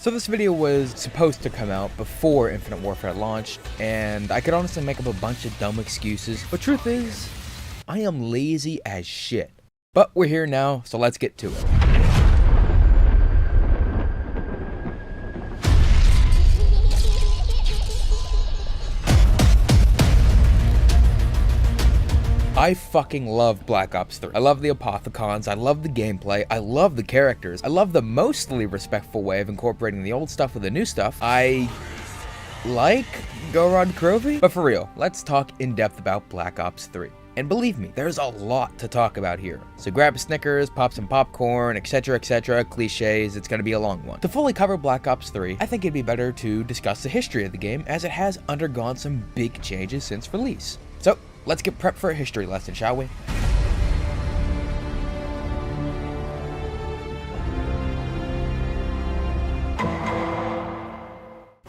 So this video was supposed to come out before Infinite Warfare launched, and I could honestly make up a bunch of dumb excuses, but truth is, I am lazy as shit. But we're here now, so let's get to it. I fucking love Black Ops 3. I love the Apothicons, I love the gameplay, I love the characters, I love the mostly respectful way of incorporating the old stuff with the new stuff. I like Gorod Krovi. But for real, let's talk in depth about Black Ops 3. And believe me, there's a lot to talk about here. So grab a Snickers, pop some popcorn, etc, cliches, it's gonna be a long one. To fully cover Black Ops 3, I think it'd be better to discuss the history of the game, as it has undergone some big changes since release. So, let's get prepped for a history lesson, shall we?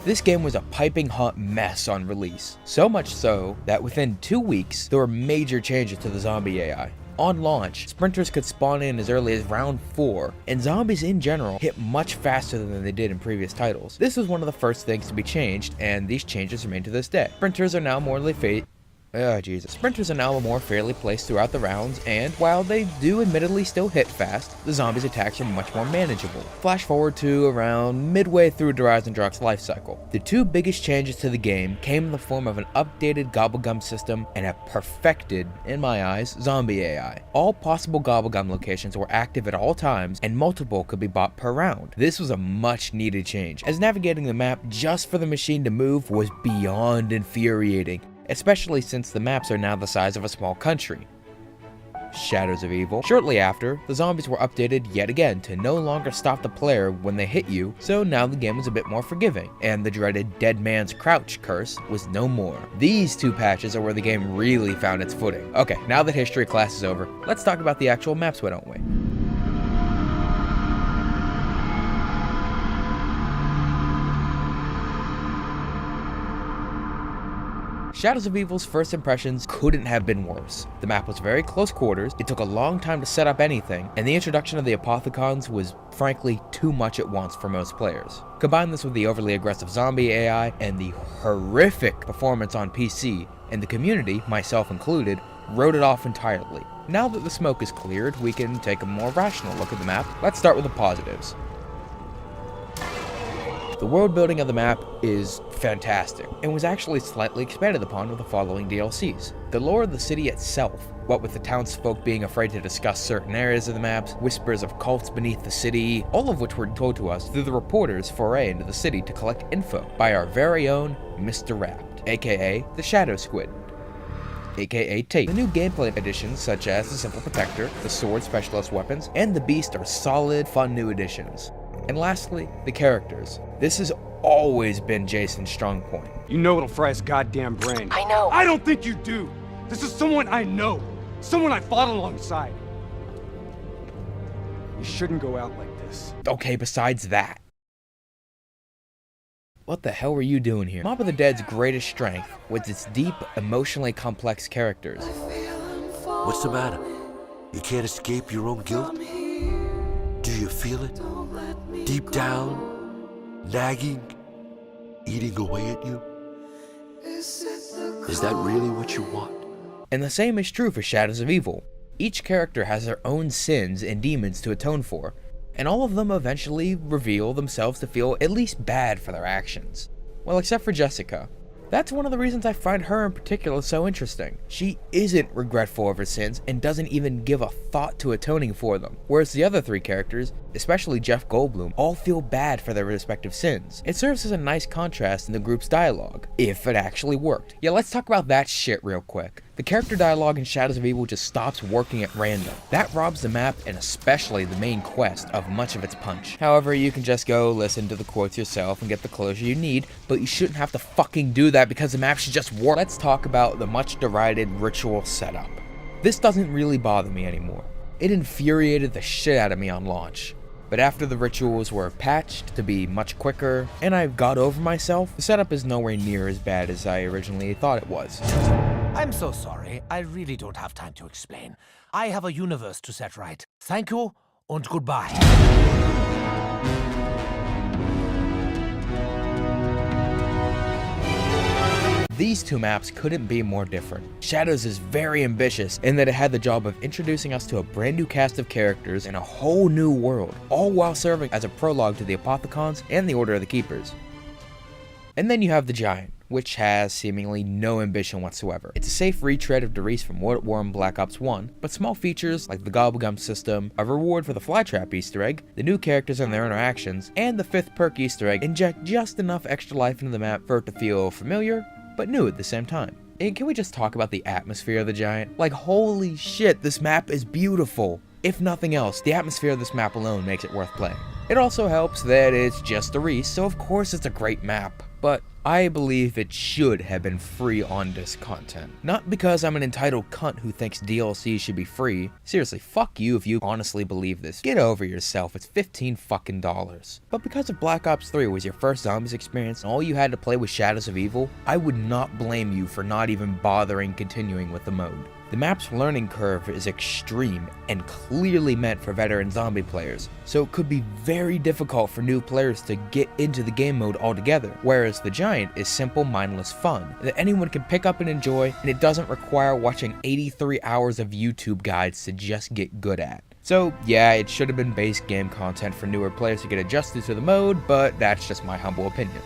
This game was a piping hot mess on release, so much so that within 2 weeks, there were major changes to the zombie AI. On launch, sprinters could spawn in as early as round 4, and zombies in general hit much faster than they did in previous titles. This was one of the first things to be changed, and these changes remain to this day. Sprinters are now more Sprinters are now more fairly placed throughout the rounds, and while they do admittedly still hit fast, the zombies' attacks are much more manageable. Flash forward to around midway through Dryzen Drock's life cycle. The two biggest changes to the game came in the form of an updated Gobblegum system and a perfected, in my eyes, zombie AI. All possible Gobblegum locations were active at all times, and multiple could be bought per round. This was a much needed change, as navigating the map just for the machine to move was beyond infuriating, especially since the maps are now the size of a small country. Shadows of Evil. Shortly after, the zombies were updated yet again to no longer stop the player when they hit you, so now the game was a bit more forgiving, and the dreaded Dead Man's Crouch curse was no more. These two patches are where the game really found its footing. Okay, now that history class is over, let's talk about the actual maps, why don't we? Shadows of Evil's first impressions couldn't have been worse. The map was very close quarters, it took a long time to set up anything, and the introduction of the Apothicons was frankly too much at once for most players. Combine this with the overly aggressive zombie AI and the horrific performance on PC, and the community, myself included, wrote it off entirely. Now that the smoke is cleared, we can take a more rational look at the map. Let's start with the positives. The world building of the map is fantastic, and was actually slightly expanded upon with the following DLCs. The lore of the city itself, what with the townsfolk being afraid to discuss certain areas of the maps, whispers of cults beneath the city, all of which were told to us through the reporters' foray into the city to collect info by our very own Mr. Wrapped, aka the Shadow Squid, aka Tate. The new gameplay additions such as the Simple Protector, the Sword Specialist weapons, and the Beast are solid, fun new additions. And lastly, the characters. This has always been Jason's strong point. You know it'll fry his goddamn brain. I know. I don't think you do. This is someone I know. Someone I fought alongside. You shouldn't go out like this. Okay, besides that. What the hell were you doing here? Mob of the Dead's greatest strength was its deep, emotionally complex characters. What's the matter? You can't escape your own guilt? Do you feel it? Deep down, nagging, eating away at you? Is that really what you want? And the same is true for Shadows of Evil. Each character has their own sins and demons to atone for, and all of them eventually reveal themselves to feel at least bad for their actions. Well, except for Jessica. That's one of the reasons I find her in particular so interesting. She isn't regretful of her sins and doesn't even give a thought to atoning for them, whereas the other three characters, especially Jeff Goldblum, all feel bad for their respective sins. It serves as a nice contrast in the group's dialogue, if it actually worked. Yeah, let's talk about that shit real quick. The character dialogue in Shadows of Evil just stops working at random. That robs the map, and especially the main quest, of much of its punch. However, you can just go listen to the quotes yourself and get the closure you need, but you shouldn't have to fucking do that because the map should just work. Let's talk about the much derided ritual setup. This doesn't really bother me anymore. It infuriated the shit out of me on launch. But after the rituals were patched to be much quicker, and I got over myself, the setup is nowhere near as bad as I originally thought it was. I'm so sorry. I really don't have time to explain. I have a universe to set right. Thank you, and goodbye. These two maps couldn't be more different. Shadows is very ambitious in that it had the job of introducing us to a brand new cast of characters in a whole new world, all while serving as a prologue to the Apothicons and the Order of the Keepers. And then you have the Giant, which has seemingly no ambition whatsoever. It's a safe retread of Derice from what it wore in Black Ops 1, but small features like the Gobblegum system, a reward for the Flytrap Easter egg, the new characters and their interactions, and the 5th perk Easter egg inject just enough extra life into the map for it to feel familiar, but new at the same time. And can we just talk about the atmosphere of the Giant? Like, holy shit, this map is beautiful. If nothing else, the atmosphere of this map alone makes it worth playing. It also helps that it's just Derice, so of course it's a great map. But I believe it should have been free on disc content. Not because I'm an entitled cunt who thinks DLC should be free. Seriously, fuck you if you honestly believe this. Get over yourself, it's $15 fucking dollars. But because if Black Ops 3 was your first zombies experience and all you had to play was Shadows of Evil, I would not blame you for not even bothering continuing with the mode. The map's learning curve is extreme and clearly meant for veteran zombie players, so it could be very difficult for new players to get into the game mode altogether, whereas the Giant is simple, mindless fun that anyone can pick up and enjoy, and it doesn't require watching 83 hours of YouTube guides to just get good at. So yeah, it should have been base game content for newer players to get adjusted to the mode, but that's just my humble opinion.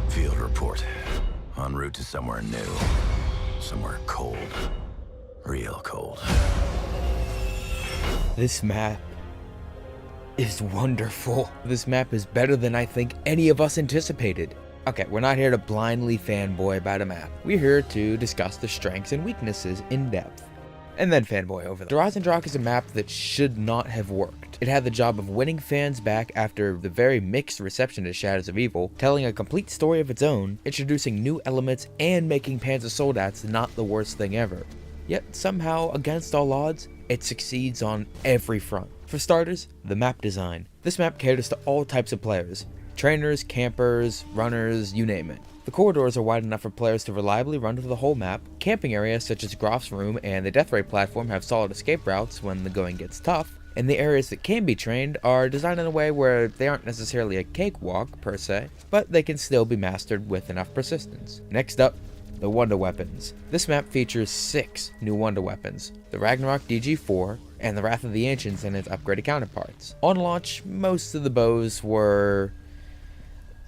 Field report. En route to somewhere new. Somewhere cold. Real cold. This map is wonderful. This map is better than I think any of us anticipated. Okay, we're not here to blindly fanboy about a map. We're here to discuss the strengths and weaknesses in depth. And then fanboy over them. Drazendrak is a map that should not have worked. It had the job of winning fans back after the very mixed reception to Shadows of Evil, telling a complete story of its own, introducing new elements, and making Panzer Soldats not the worst thing ever. Yet somehow, against all odds, it succeeds on every front. For starters, the map design. This map caters to all types of players. Trainers, campers, runners, you name it. The corridors are wide enough for players to reliably run through the whole map. Camping areas such as Groff's room and the Death Ray platform have solid escape routes when the going gets tough, and the areas that can be trained are designed in a way where they aren't necessarily a cakewalk per se, but they can still be mastered with enough persistence. Next up, the Wonder Weapons. This map features 6 new Wonder Weapons, the Ragnarok DG4, and the Wrath of the Ancients and its upgraded counterparts. On launch, most of the bows were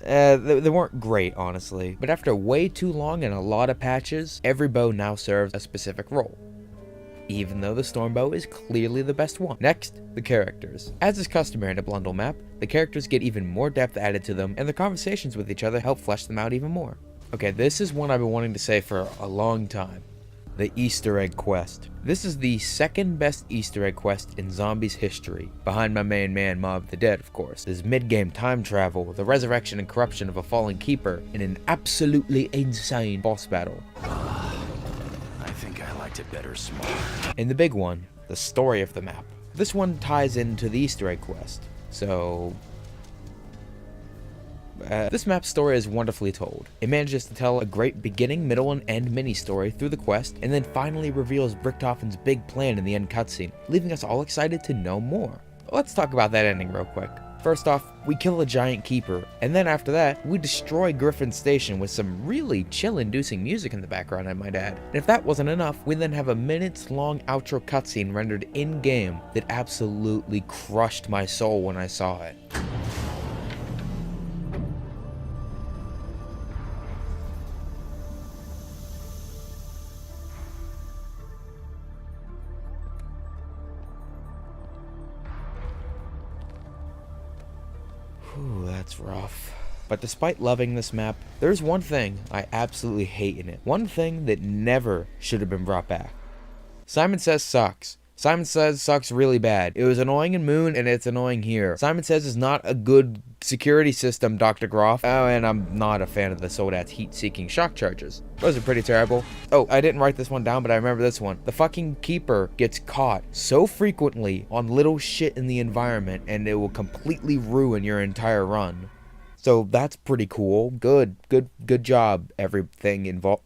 they weren't great, honestly, but after way too long and a lot of patches, every bow now serves a specific role, even though the Stormbow is clearly the best one. Next, the characters. As is customary in a Blundell map, the characters get even more depth added to them, and the conversations with each other help flesh them out even more. Okay, this is one I've been wanting to say for a long time. The Easter egg quest. This is the second best Easter egg quest in Zombies history, behind my main man Mob the Dead, of course. There's mid-game time travel, the resurrection and corruption of a fallen keeper, and an absolutely insane boss battle. I think I liked it better small. And the big one, the story of the map. This one ties into the Easter egg quest, so this map's story is wonderfully told. It manages to tell a great beginning, middle, and end mini-story through the quest, and then finally reveals Brichthoffen's big plan in the end cutscene, leaving us all excited to know more. Let's talk about that ending real quick. First off, we kill a giant keeper, and then after that, we destroy Griffin Station with some really chill-inducing music in the background, I might add. And if that wasn't enough, we then have a minutes-long outro cutscene rendered in-game that absolutely crushed my soul when I saw it. Ooh, that's rough. But despite loving this map, there's one thing I absolutely hate in it. One thing that never should have been brought back. Simon Says sucks. Simon Says sucks really bad. It was annoying in Moon, and it's annoying here. Simon Says is not a good security system, Dr. Groff. Oh, and I'm not a fan of the Soldat's heat-seeking shock charges. Those are pretty terrible. Oh, I didn't write this one down, but I remember this one. The fucking Keeper gets caught so frequently on little shit in the environment, and it will completely ruin your entire run. So that's pretty cool. Good job, everything involved.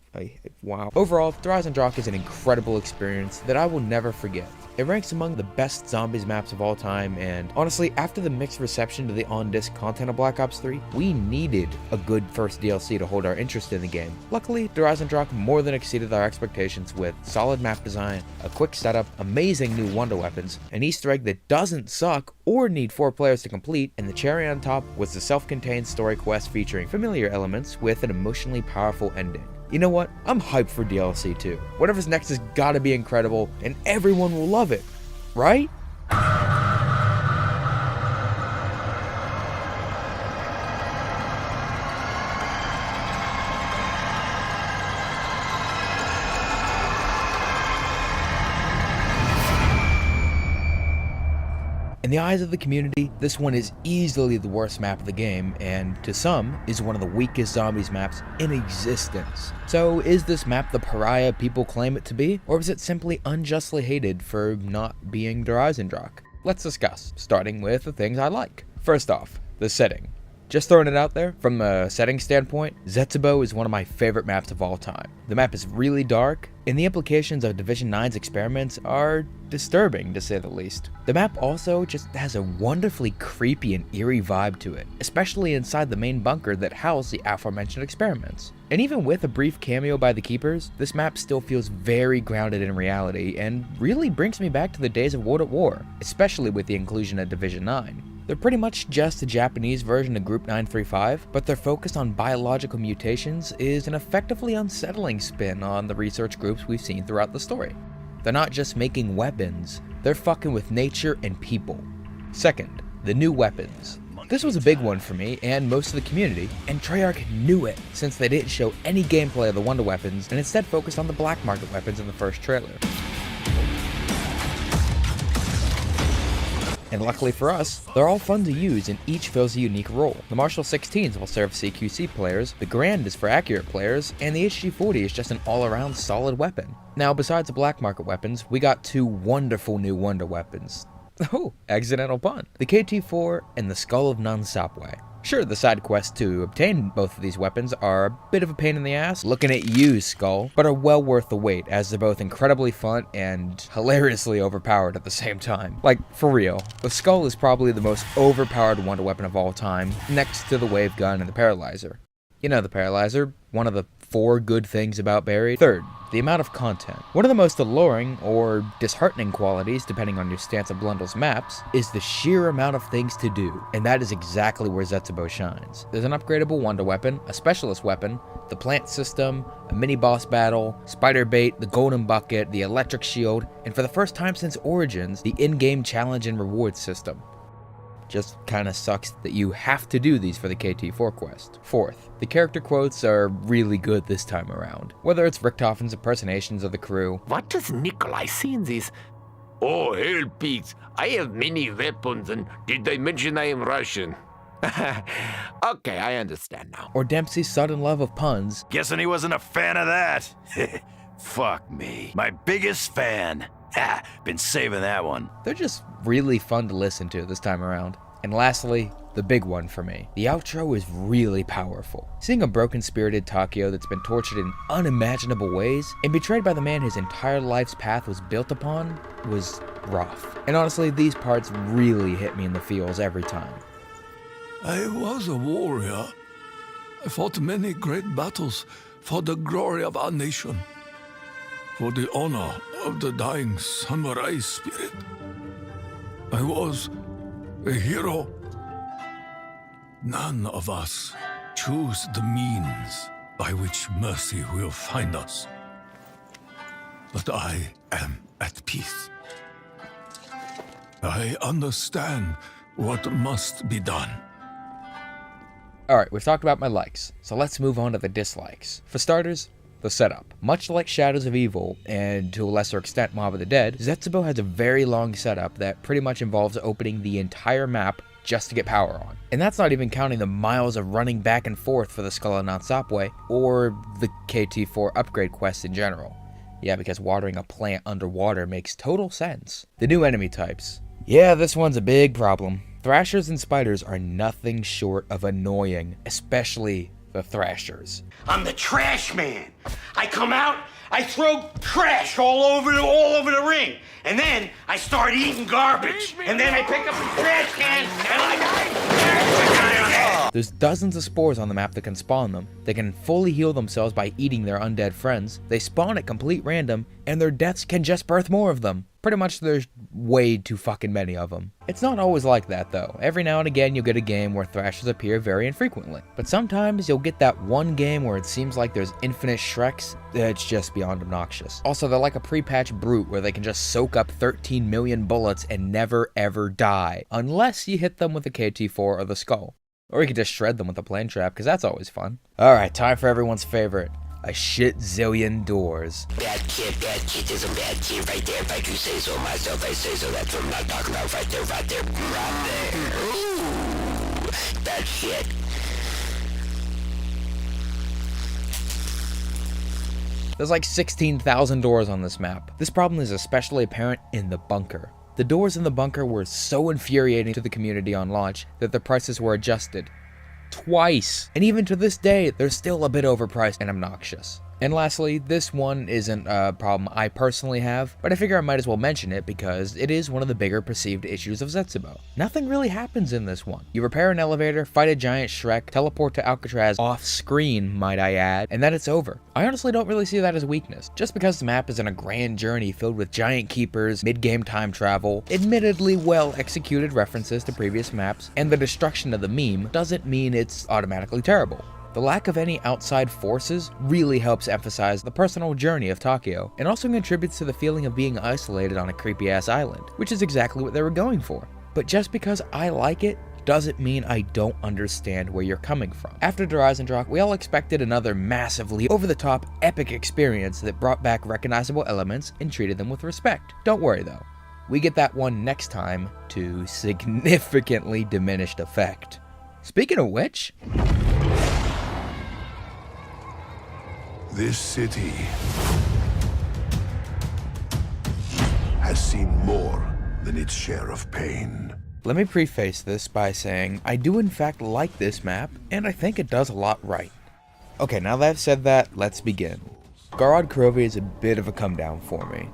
Wow. Overall, Dryzen Drock is an incredible experience that I will never forget. It ranks among the best zombies maps of all time, and honestly, after the mixed reception to the on-disc content of Black Ops 3, we needed a good first DLC to hold our interest in the game. Luckily, Dryzen Drock more than exceeded our expectations with solid map design, a quick setup, amazing new wonder weapons, an Easter egg that doesn't suck or need 4 players to complete, and the cherry on top was the self-contained story quest featuring familiar elements with an emotionally powerful ending. You know what? I'm hyped for DLC 2. Whatever's next has gotta be incredible, and everyone will love it, right? In the eyes of the community, this one is easily the worst map of the game, and to some, is one of the weakest zombies maps in existence. So is this map the pariah people claim it to be, or is it simply unjustly hated for not being Dryzen Drock? Let's discuss, starting with the things I like. First off, the setting. Just throwing it out there, from a setting standpoint, Zetsubo is one of my favorite maps of all time. The map is really dark, and the implications of Division 9's experiments are disturbing, to say the least. The map also just has a wonderfully creepy and eerie vibe to it, especially inside the main bunker that housed the aforementioned experiments. And even with a brief cameo by the Keepers, this map still feels very grounded in reality, and really brings me back to the days of World at War, especially with the inclusion of Division 9. They're pretty much just a Japanese version of Group 935, but their focus on biological mutations is an effectively unsettling spin on the research groups we've seen throughout the story. They're not just making weapons, they're fucking with nature and people. Second, the new weapons. This was a big one for me and most of the community, and Treyarch knew it since they didn't show any gameplay of the wonder weapons and instead focused on the black market weapons in the first trailer. And luckily for us, they're all fun to use and each fills a unique role. The Marshall 16s will serve CQC players, the Grand is for accurate players, and the HG40 is just an all-around solid weapon. Now, besides the black market weapons, we got 2 wonderful new wonder weapons. Oh, accidental pun. The KT-4 and the Skull of Nansapwe. Sure, the side quests to obtain both of these weapons are a bit of a pain in the ass, looking at you, Skull, but are well worth the wait as they're both incredibly fun and hilariously overpowered at the same time. Like, for real, the Skull is probably the most overpowered wonder weapon of all time, next to the Wave Gun and the Paralyzer. You know the Paralyzer, one of the 4 good things about Buried. Third, the amount of content. One of the most alluring or disheartening qualities, depending on your stance of Blundell's maps, is the sheer amount of things to do, and that is exactly where Zetsubo shines. There's an upgradable wonder weapon, a specialist weapon, the plant system, a mini boss battle, spider bait, the golden bucket, the electric shield, and for the first time since Origins, the in-game challenge and reward system. Just kinda sucks that you have to do these for the KT-4 quest. Fourth, the character quotes are really good this time around. Whether it's Richthofen's impersonations of the crew. What does Nikolai see in these? Oh, hell, pigs. I have many weapons, and did I mention I am Russian? Okay, I understand now. Or Dempsey's sudden love of puns. Guessing he wasn't a fan of that. Fuck me. My biggest fan. Ha! Been saving that one. They're just really fun to listen to this time around. And lastly, the big one for me. The outro is really powerful. Seeing a broken-spirited Takeo that's been tortured in unimaginable ways and betrayed by the man his entire life's path was built upon was rough. And honestly, these parts really hit me in the feels every time. I was a warrior. I fought many great battles for the glory of our nation, for the honor of the dying samurai spirit. I was a hero. None of us choose the means by which mercy will find us. But I am at peace. I understand what must be done. Alright, we've talked about my likes, so let's move on to the dislikes. For starters, the setup. Much like Shadows of Evil, and to a lesser extent Mob of the Dead, Zetsubo has a very long setup that pretty much involves opening the entire map just to get power on. And that's not even counting the miles of running back and forth for the Skull of Nansapwe, or the KT-4 upgrade quest in general. Yeah, because watering a plant underwater makes total sense. The new enemy types. Yeah, this one's a big problem. Thrashers and spiders are nothing short of annoying, especially the Thrashers. I'm the trash man. I come out, I throw trash all over the ring. And then I start eating garbage. And then I pick up the trash can and I bash the guy on the head. There's dozens of spores on the map that can spawn them. They can fully heal themselves by eating their undead friends. They spawn at complete random, and their deaths can just birth more of them. Pretty much there's way too fucking many of them. It's not always like that though. Every now and again you'll get a game where Thrashers appear very infrequently. But sometimes you'll get that one game where it seems like there's infinite Shreks. It's just beyond obnoxious. Also, they're like a pre-patch brute where they can just soak up 13 million bullets and never ever die. Unless you hit them with the KT-4 or the Skull. Or you can just shred them with a plane trap, because that's always fun. Alright, time for everyone's favorite. A shit zillion doors. Bad kid is a bad kid right there. If I do say so myself, I say so. That's what I'm not talking about right there, right there, right there. Ooh, bad shit. There's like 16,000 doors on this map. This problem is especially apparent in the bunker. The doors in the bunker were so infuriating to the community on launch that the prices were adjusted twice. And even to this day, they're still a bit overpriced and obnoxious. And lastly, this one isn't a problem I personally have, but I figure I might as well mention it because it is one of the bigger perceived issues of Zetsubo. Nothing really happens in this one. You repair an elevator, fight a giant Shrek, teleport to Alcatraz off screen, might I add, and then it's over. I honestly don't really see that as a weakness. Just because the map is in a grand journey filled with giant keepers, mid-game time travel, admittedly well executed references to previous maps, and the destruction of the meme doesn't mean it's automatically terrible. The lack of any outside forces really helps emphasize the personal journey of Takeo, and also contributes to the feeling of being isolated on a creepy-ass island, which is exactly what they were going for. But just because I like it, doesn't mean I don't understand where you're coming from. After Horizon Drop, we all expected another massively over-the-top epic experience that brought back recognizable elements and treated them with respect. Don't worry though, we get that one next time to significantly diminished effect. Speaking of which... This city has seen more than its share of pain. Let me preface this by saying I do in fact like this map, and I think it does a lot right. Okay, now that I've said that, let's begin. Garad Krovi is a bit of a come down for me.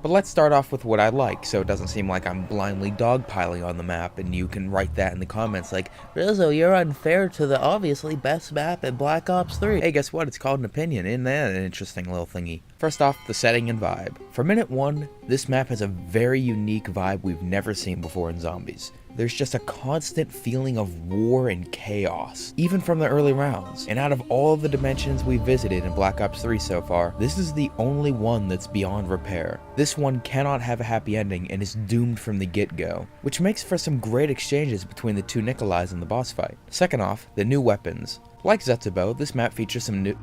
But let's start off with what I like, so it doesn't seem like I'm blindly dogpiling on the map, and you can write that in the comments like, Rizzo, you're unfair to the obviously best map in Black Ops 3. Hey, guess what? It's called an opinion. Isn't that an interesting little thingy? First off, the setting and vibe. For minute 1, this map has a very unique vibe we've never seen before in Zombies. There's just a constant feeling of war and chaos, even from the early rounds. And out of all the dimensions we visited in Black Ops 3 so far, this is the only one that's beyond repair. This one cannot have a happy ending and is doomed from the get-go, which makes for some great exchanges between the two Nikolais in the boss fight. Second off, the new weapons. Like Zetsubo, this map features some new...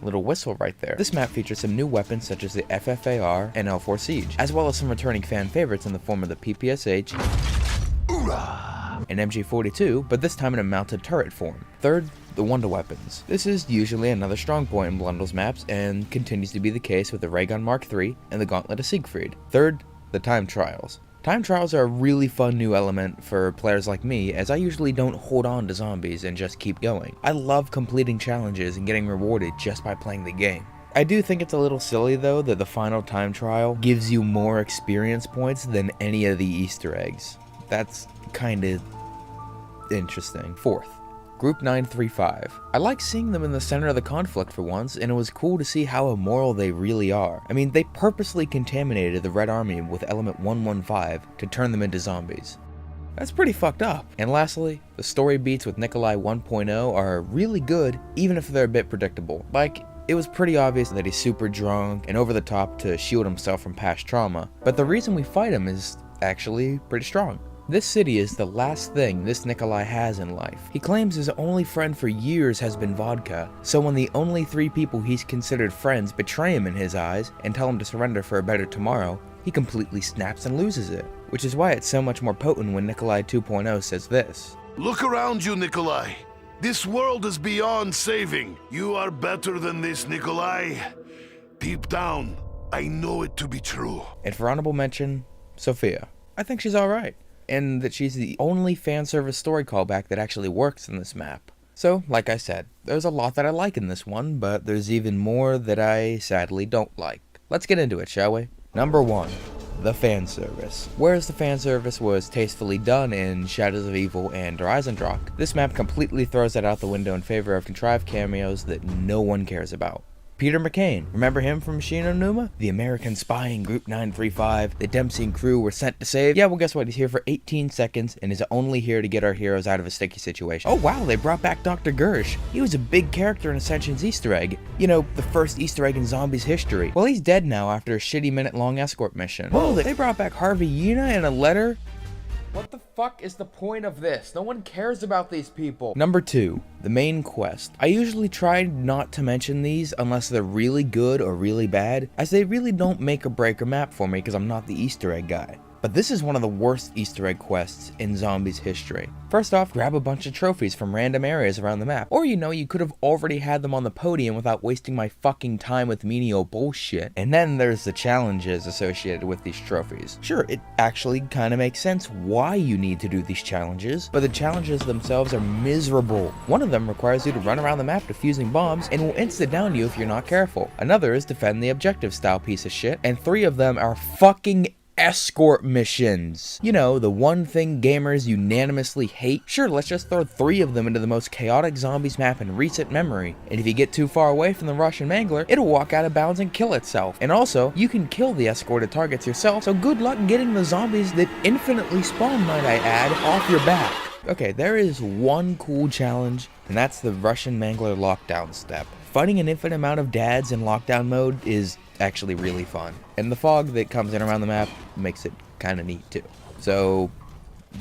Little whistle right there. This map features some new weapons such as the FFAR and L4 Siege, as well as some returning fan favorites in the form of the PPSH and MJ42, but this time in a mounted turret form. Third, the Wonder Weapons. This is usually another strong point in Blundell's maps, and continues to be the case with the Raygun Mark III and the Gauntlet of Siegfried. Third, the Time Trials. Time Trials are a really fun new element for players like me, as I usually don't hold on to zombies and just keep going. I love completing challenges and getting rewarded just by playing the game. I do think it's a little silly though that the final time trial gives you more experience points than any of the Easter eggs. That's kinda interesting. Fourth, Group 935. I like seeing them in the center of the conflict for once, and it was cool to see how immoral they really are. I mean, they purposely contaminated the Red Army with element 115 to turn them into zombies. That's pretty fucked up. And lastly, the story beats with Nikolai 1.0 are really good, even if they're a bit predictable. Like, it was pretty obvious that he's super drunk and over the top to shield himself from past trauma, but the reason we fight him is actually pretty strong. This city is the last thing this Nikolai has in life. He claims his only friend for years has been vodka, so when the only 3 people he's considered friends betray him in his eyes and tell him to surrender for a better tomorrow, he completely snaps and loses it. Which is why it's so much more potent when Nikolai 2.0 says this. Look around you, Nikolai. This world is beyond saving. You are better than this, Nikolai. Deep down, I know it to be true. And for honorable mention, Sophia. I think she's alright. And that she's the only fan service story callback that actually works in this map. So, like I said, there's a lot that I like in this one, but there's even more that I sadly don't like. Let's get into it, shall we? Number 1. The fan service. Whereas the fan service was tastefully done in Shadows of Evil and Dryzendrach, this map completely throws that out the window in favor of contrived cameos that no one cares about. Peter McCain, remember him from Shino Numa? The American spy in Group 935 the Dempsey and crew were sent to save? Yeah, well guess what, he's here for 18 seconds and is only here to get our heroes out of a sticky situation. Oh wow, they brought back Dr. Gersch. He was a big character in Ascension's Easter egg. You know, the first Easter egg in Zombies history. Well, he's dead now after a shitty minute-long escort mission. Whoa, they brought back Harvey Yena in a letter? What the fuck is the point of this? No one cares about these people. Number 2, the main quest. I usually try not to mention these unless they're really good or really bad, as they really don't make or break a map for me because I'm not the Easter egg guy. But this is one of the worst Easter egg quests in Zombies history. First off, grab a bunch of trophies from random areas around the map. Or you could have already had them on the podium without wasting my fucking time with menial bullshit. And then there's the challenges associated with these trophies. Sure, it actually kind of makes sense why you need to do these challenges, but the challenges themselves are miserable. One of them requires you to run around the map defusing bombs and will insta-down you if you're not careful. Another is defend the objective style piece of shit, and 3 of them are fucking escort missions. You know, the one thing gamers unanimously hate. Sure, let's just throw 3 of them into the most chaotic Zombies map in recent memory. And if you get too far away from the Russian Mangler, it'll walk out of bounds and kill itself. And also, you can kill the escorted targets yourself, so good luck getting the zombies that infinitely spawn, might I add, off your back. Okay, there is one cool challenge, and that's the Russian Mangler lockdown step. Fighting an infinite amount of dads in lockdown mode is actually really fun. And the fog that comes in around the map makes it kind of neat too. So,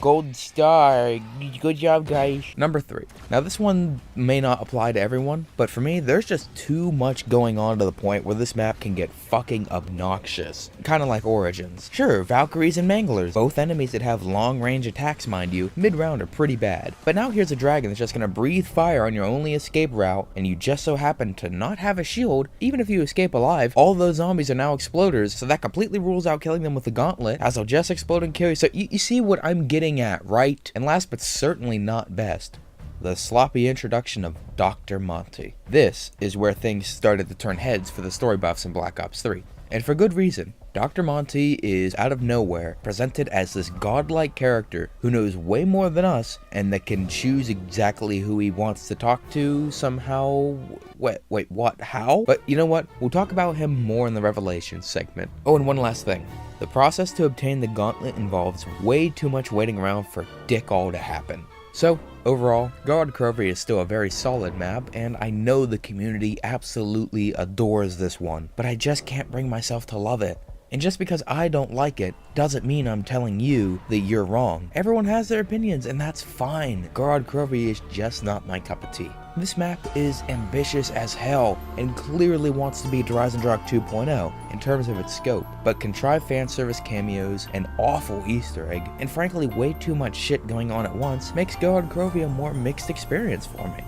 gold star, good job guys. Number 3. Now this one may not apply to everyone, but for me there's just too much going on to the point where this map can get fucking obnoxious. Kinda like Origins. Sure, Valkyries and Manglers, both enemies that have long range attacks mind you, mid-round are pretty bad. But now here's a dragon that's just gonna breathe fire on your only escape route, and you just so happen to not have a shield. Even if you escape alive, all those zombies are now exploders, so that completely rules out killing them with the gauntlet, as they'll just explode and kill you. So you see what I'm getting at, right? And last but certainly not best, the sloppy introduction of Dr. Monty. This is where things started to turn heads for the story buffs in Black Ops 3. And for good reason. Dr. Monty is out of nowhere presented as this godlike character who knows way more than us and that can choose exactly who he wants to talk to somehow. Wait, what? How? But you know what? We'll talk about him more in the Revelations segment. Oh, and one last thing. The process to obtain the gauntlet involves way too much waiting around for dick all to happen. So, overall, Gorod Krovi is still a very solid map, and I know the community absolutely adores this one, but I just can't bring myself to love it. And just because I don't like it, doesn't mean I'm telling you that you're wrong. Everyone has their opinions, and that's fine. Gorod Krovi is just not my cup of tea. This map is ambitious as hell, and clearly wants to be Dryzendrach 2.0 in terms of its scope, but contrived fan service cameos, an awful Easter egg, and frankly way too much shit going on at once makes Gorod Krovi a more mixed experience for me.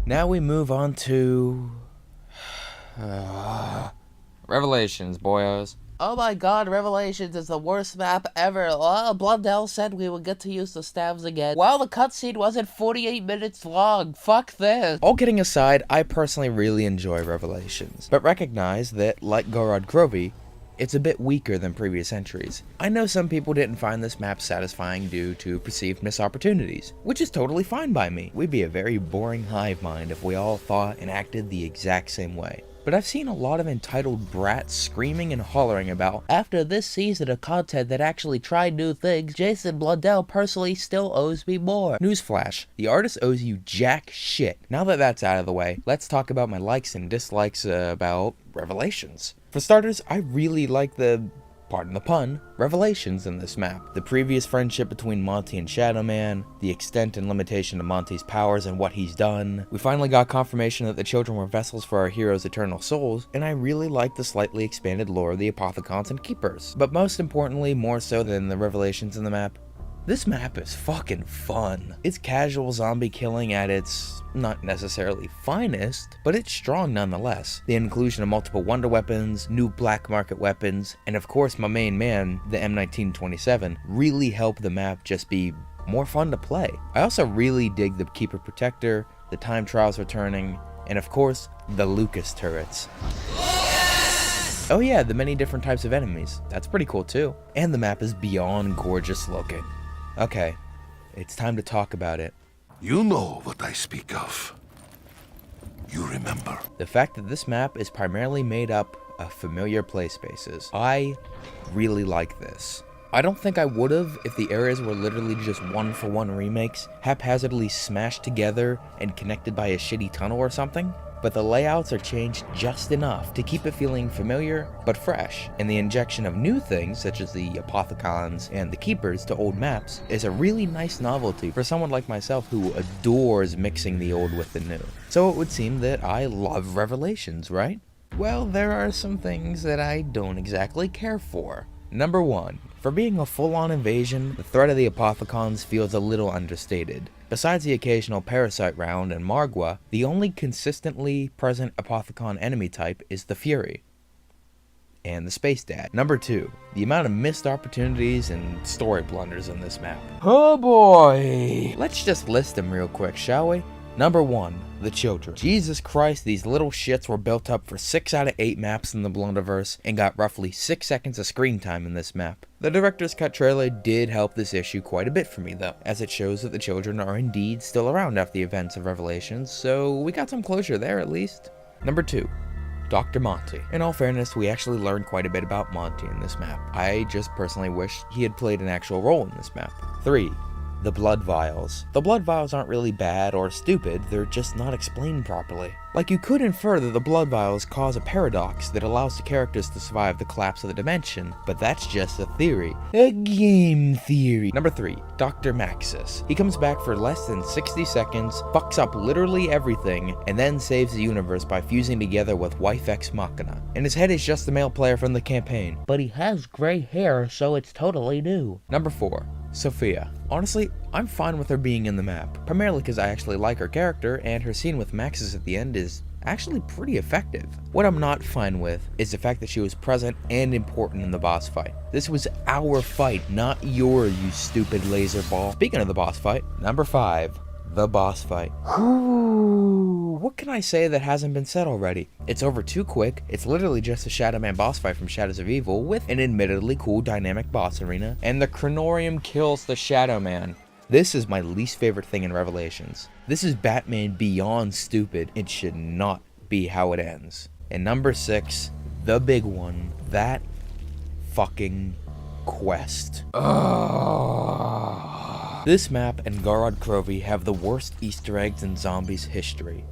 Now we move on to Revelations, boyos. Oh my god, Revelations is the worst map ever. Oh, Blundell said we would get to use the stabs again. Well, the cutscene wasn't 48 minutes long. Fuck this. All kidding aside, I personally really enjoy Revelations, but recognize that, like Gorod Krovi, it's a bit weaker than previous entries. I know some people didn't find this map satisfying due to perceived missed opportunities, which is totally fine by me. We'd be a very boring hive mind if we all thought and acted the exact same way. But I've seen a lot of entitled brats screaming and hollering about, after this season of content that actually tried new things, Jason Blundell personally still owes me more. Newsflash, the artist owes you jack shit. Now that that's out of the way, let's talk about my likes and dislikes about Revelations. For starters, I really like the, pardon the pun, revelations in this map. The previous friendship between Monty and Shadow Man, the extent and limitation of Monty's powers and what he's done. We finally got confirmation that the children were vessels for our heroes' eternal souls, and I really like the slightly expanded lore of the Apothicons and Keepers. But most importantly, more so than the revelations in the map, This map is fucking fun. It's casual zombie killing at its not necessarily finest, but it's strong nonetheless. The inclusion of multiple wonder weapons, new black market weapons, and of course my main man, the M1927, really help the map just be more fun to play. I also really dig the Keeper Protector, the time trials returning, and of course, the Lucas turrets. Oh yeah, the many different types of enemies. That's pretty cool too. And the map is beyond gorgeous looking. Okay, it's time to talk about it. You know what I speak of. You remember. The fact that this map is primarily made up of familiar play spaces. I really like this. I don't think I would've if the areas were literally just one-for-one remakes, haphazardly smashed together and connected by a shitty tunnel or something. But the layouts are changed just enough to keep it feeling familiar but fresh, and the injection of new things such as the Apothicons and the Keepers to old maps is a really nice novelty for someone like myself who adores mixing the old with the new. So it would seem that I love Revelations, right? Well, there are some things that I don't exactly care for. Number 1. For being a full-on invasion, the threat of the Apothicons feels a little understated. Besides the occasional Parasite round and Margwa, the only consistently present Apothicon enemy type is the Fury and the Space Dad. Number 2, the amount of missed opportunities and story blunders in this map. Oh boy! Let's just list them real quick, shall we? Number 1, the children. Jesus Christ, these little shits were built up for 6 out of 8 maps in the Blunderverse and got roughly 6 seconds of screen time in this map. The director's cut trailer did help this issue quite a bit for me though, as it shows that the children are indeed still around after the events of Revelations, so we got some closure there at least. Number 2. Dr. Monty. In all fairness, we actually learned quite a bit about Monty in this map. I just personally wish he had played an actual role in this map. 3. The blood vials. The blood vials aren't really bad or stupid, they're just not explained properly. Like, you could infer that the blood vials cause a paradox that allows the characters to survive the collapse of the dimension, but that's just a theory. A game theory. Number 3, Dr. Maxis. He comes back for less than 60 seconds, fucks up literally everything, and then saves the universe by fusing together with Wife Ex Machina. And his head is just the male player from the campaign. But he has gray hair, so it's totally new. Number 4. Sophia. Honestly, I'm fine with her being in the map, primarily because I actually like her character, and her scene with Maxis at the end is actually pretty effective. What I'm not fine with is the fact that she was present and important in the boss fight. This was our fight, not your, you stupid laser ball. Speaking of the boss fight, number 5, the boss fight. What can I say that hasn't been said already? It's over too quick. It's literally just a Shadow Man boss fight from Shadows of Evil with an admittedly cool dynamic boss arena, and the Chronorium kills the Shadow Man. This is my least favorite thing in Revelations. This is Batman beyond stupid. It should not be how it ends. And number 6, the big one, that fucking quest. This map and Garrod Krovi have the worst Easter eggs in zombies history,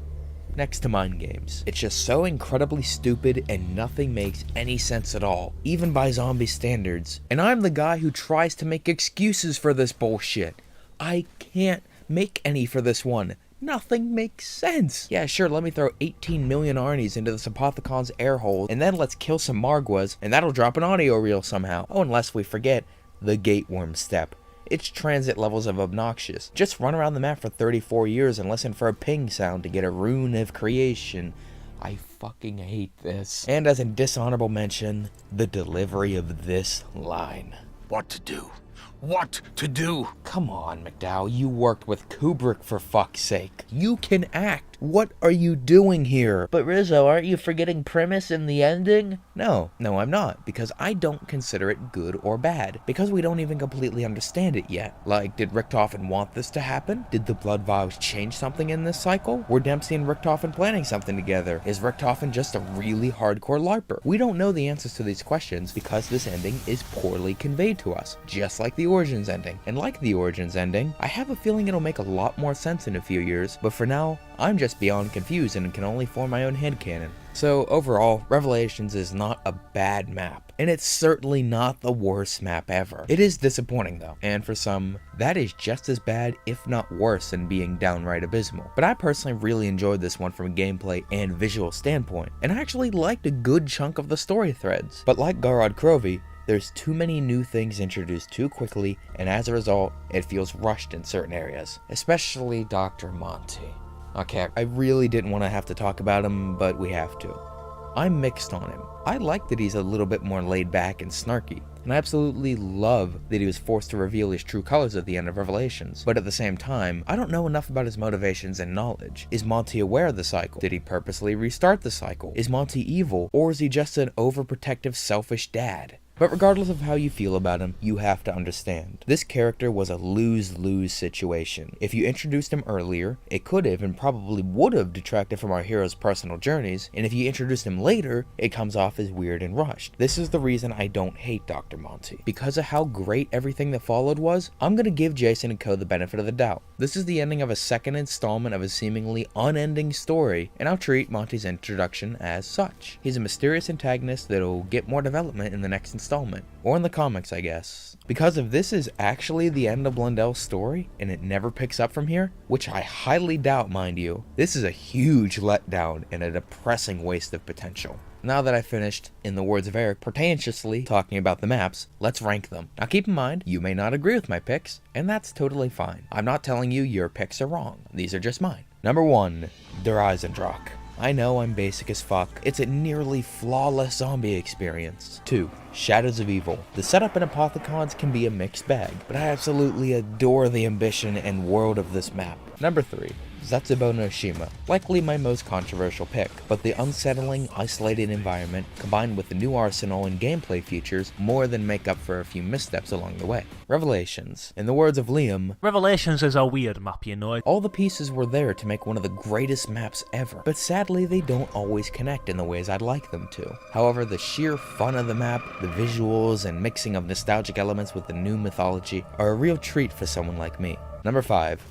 next to Mind Games. It's just so incredibly stupid and nothing makes any sense at all, even by zombie standards. And I'm the guy who tries to make excuses for this bullshit. I can't make any for this one. Nothing makes sense. Yeah, sure, let me throw 18 million Arnies into this Apothecon's air hole, and then let's kill some Margwas, and that'll drop an audio reel somehow. Oh, unless we forget the Gateworm step. Its transit levels of obnoxious. Just run around the map for 34 years and listen for a ping sound to get a rune of creation. I fucking hate this. And as a dishonorable mention, the delivery of this line. What to do? What to do? Come on, McDowell, you worked with Kubrick for fuck's sake. You can act. What are you doing here? But Rizzo, aren't you forgetting premise in the ending? No, I'm not, because I don't consider it good or bad, because we don't even completely understand it yet. Like, did Richtofen want this to happen? Did the blood vials change something in this cycle? Were Dempsey and Richtofen planning something together? Is Richtofen just a really hardcore LARPer? We don't know the answers to these questions because this ending is poorly conveyed to us, just like the Origins ending. And like the Origins ending, I have a feeling it'll make a lot more sense in a few years, but for now, I'm just beyond confused and can only form my own headcanon. So overall, Revelations is not a bad map, and it's certainly not the worst map ever. It is disappointing though, and for some, that is just as bad, if not worse, than being downright abysmal. But I personally really enjoyed this one from a gameplay and visual standpoint, and I actually liked a good chunk of the story threads. But like Garrod Krovi, There's too many new things introduced too quickly, and as a result, it feels rushed in certain areas, especially Dr. Monty. Okay, I really didn't want to have to talk about him, but we have to. I'm mixed on him. I like that he's a little bit more laid back and snarky, and I absolutely love that he was forced to reveal his true colors at the end of Revelations. But at the same time, I don't know enough about his motivations and knowledge. Is Monty aware of the cycle? Did he purposely restart the cycle? Is Monty evil, or is he just an overprotective, selfish dad? But regardless of how you feel about him, you have to understand. This character was a lose-lose situation. If you introduced him earlier, it could have and probably would have detracted from our hero's personal journeys, and if you introduced him later, it comes off as weird and rushed. This is the reason I don't hate Dr. Monty. Because of how great everything that followed was, I'm gonna give Jason and Co the benefit of the doubt. This is the ending of a second installment of a seemingly unending story, and I'll treat Monty's introduction as such. He's a mysterious antagonist that'll get more development in the next installment, or in the comics, I guess. Because if this is actually the end of Blundell's story, and it never picks up from here, which I highly doubt, mind you, this is a huge letdown and a depressing waste of potential. Now that I've finished, in the words of Eric, pretentiously talking about the maps, let's rank them. Now keep in mind, you may not agree with my picks, and that's totally fine. I'm not telling you your picks are wrong. These are just mine. Number 1, Der Eisendrache. I know I'm basic as fuck. It's a nearly flawless zombie experience. 2, Shadows of Evil. The setup in Apothecons can be a mixed bag, but I absolutely adore the ambition and world of this map. Number 3, Zetsubou no Shima. Likely my most controversial pick, but the unsettling, isolated environment, combined with the new arsenal and gameplay features, more than make up for a few missteps along the way. Revelations. In the words of Liam, Revelations is a weird map, you know. All the pieces were there to make one of the greatest maps ever, but sadly they don't always connect in the ways I'd like them to. However, the sheer fun of the map, the visuals, and mixing of nostalgic elements with the new mythology are a real treat for someone like me. Number 5,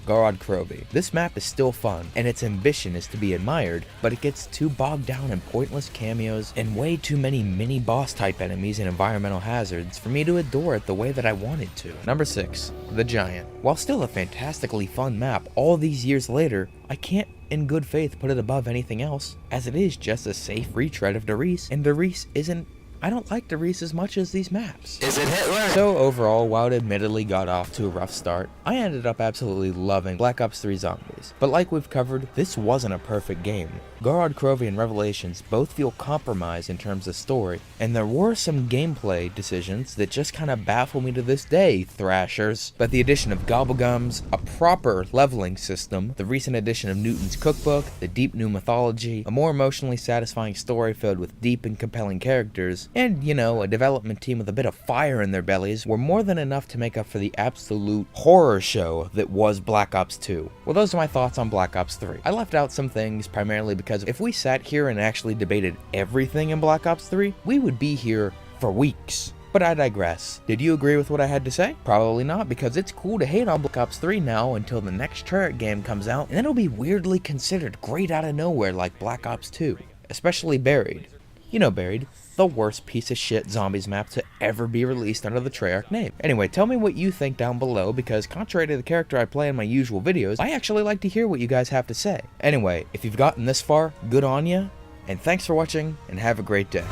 Gorod Krovi. This map is still fun, and its ambition is to be admired, but it gets too bogged down in pointless cameos and way too many mini-boss type enemies and environmental hazards for me to adore it the way that I wanted to. Number 6, The Giant. While still a fantastically fun map, all these years later, I can't in good faith put it above anything else, as it is just a safe retread of Derice, and Derice isn't. I don't like Derice as much as these maps. Is it Hitler? So overall, while it admittedly got off to a rough start, I ended up absolutely loving Black Ops 3 Zombies. But like we've covered, this wasn't a perfect game. Gorod Krovi and Revelations both feel compromised in terms of story, and there were some gameplay decisions that just kinda baffle me to this day, Thrashers. But the addition of Gobblegums, a proper leveling system, the recent addition of Newton's Cookbook, the deep new mythology, a more emotionally satisfying story filled with deep and compelling characters, and, you know, a development team with a bit of fire in their bellies were more than enough to make up for the absolute horror show that was Black Ops 2. Well, those are my thoughts on Black Ops 3. I left out some things primarily because if we sat here and actually debated everything in Black Ops 3, we would be here for weeks. But I digress. Did you agree with what I had to say? Probably not, because it's cool to hate on Black Ops 3 now until the next Turret game comes out, and then it'll be weirdly considered great out of nowhere like Black Ops 2, especially Buried. You know Buried, the worst piece of shit zombies map to ever be released under the Treyarch name. Anyway, tell me what you think down below, because contrary to the character I play in my usual videos, I actually like to hear what you guys have to say. Anyway, if you've gotten this far, good on ya, and thanks for watching, and have a great day.